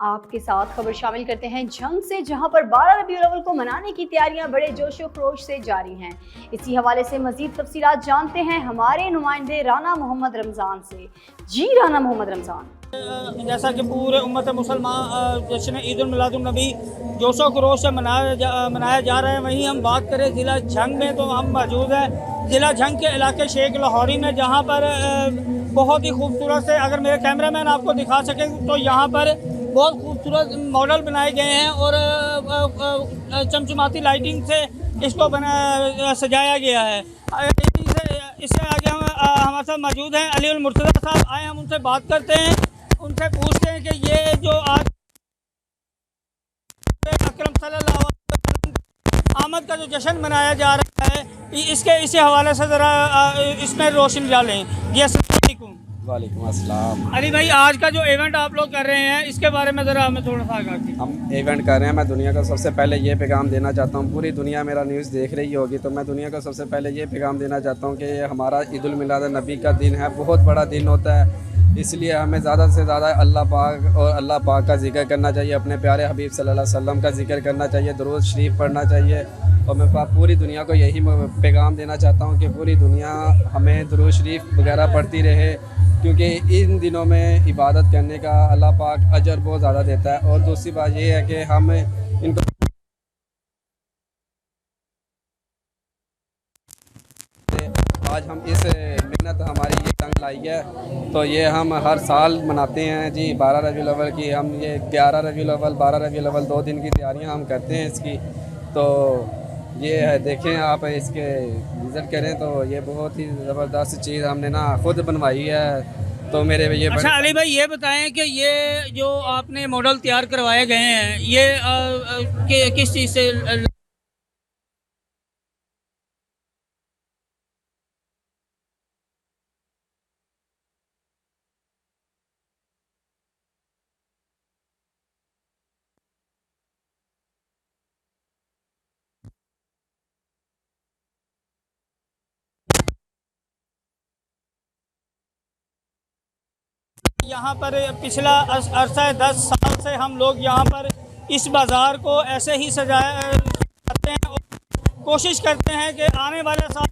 आपके साथ खबर शामिल करते हैं जंग से, जहां पर 12 रबीउल अव्वल को मनाने की तैयारियां बड़े जोशो खरोश से जारी हैं। इसी हवाले से मजीद तफसीलात जानते हैं हमारे नुमाइंदे राना मोहम्मद रमज़ान से। जी राना मोहम्मद रमज़ान, जैसा कि पूरे उम्मत मुसलमान जश्न ईद उल मिलादुन नबी जोशो खरोश से मनाया जा रहा है, वहीं हम बात करें ज़िला झंग में तो हम मौजूद हैं ज़िला झंग के इलाके शेख लाहौरी में, जहाँ पर बहुत ही खूबसूरत से, अगर मेरे कैमरामैन आपको दिखा सकें तो यहाँ पर बहुत खूबसूरत मॉडल बनाए गए हैं और चमचमाती लाइटिंग से इसको सजाया गया है। इससे आगे हम हमारे साथ मौजूद हैं अली उल मुर्तज़ा साहब, आए हम उनसे बात करते हैं, उनसे पूछते हैं कि ये जो आज अकरम सल्लल्लाहु अलैहि वसल्लम आमद का जो जश्न मनाया जा रहा है, इसी हवाले से ज़रा इसमें रोशनी डालें। जी अस्सलाम वालेकुम। वालेकुम अस्सलाम। अली भाई, आज का जो इवेंट आप लोग कर रहे हैं इसके बारे में ज़रा हमें थोड़ा सा आगाह कीजिए। हम इवेंट कर रहे हैं, मैं दुनिया को सबसे पहले ये पैगाम देना चाहता हूँ, पूरी दुनिया मेरा न्यूज़ देख रही होगी, तो मैं दुनिया को सबसे पहले ये पैगाम देना चाहता हूँ कि ये हमारा ईद उल मिलाद नबी का दिन है, बहुत बड़ा दिन होता है, इसलिए हमें ज़्यादा से ज़्यादा अल्लाह पाक और अल्लाह पाक का जिक्र करना चाहिए, अपने प्यारे हबीब सल्लल्लाहु अलैहि वसल्लम का जिक्र करना चाहिए, दुरूद शरीफ पढ़ना चाहिए। और मैं पूरी दुनिया को यही पैगाम देना चाहता हूँ कि पूरी दुनिया हमें दुरूद शरीफ वगैरह पढ़ती रहे, क्योंकि इन दिनों में इबादत करने का अल्लाह पाक अजर बहुत ज़्यादा देता है। और दूसरी बात ये है कि हम इनको आज हम इस मेहनत हमारी ये तंग लाई है, तो ये हम हर साल मनाते हैं जी 12 रबीउल अव्वल की। हम ये 11 रबीउल अव्वल 12 रबीउल अव्वल 2 दिन की तैयारियां हम करते हैं इसकी। तो ये है, देखें आप इसके विज़िट करें तो ये बहुत ही ज़बरदस्त चीज़ हमने ना खुद बनवाई है। तो मेरे ये अच्छा अली भाई, ये बताएं कि ये जो आपने मॉडल तैयार करवाए गए हैं ये किस चीज़ से? यहाँ पर पिछला अरसा 10 साल से हम लोग यहाँ पर इस बाज़ार को ऐसे ही सजाया करते हैं और कोशिश करते हैं कि आने वाले साल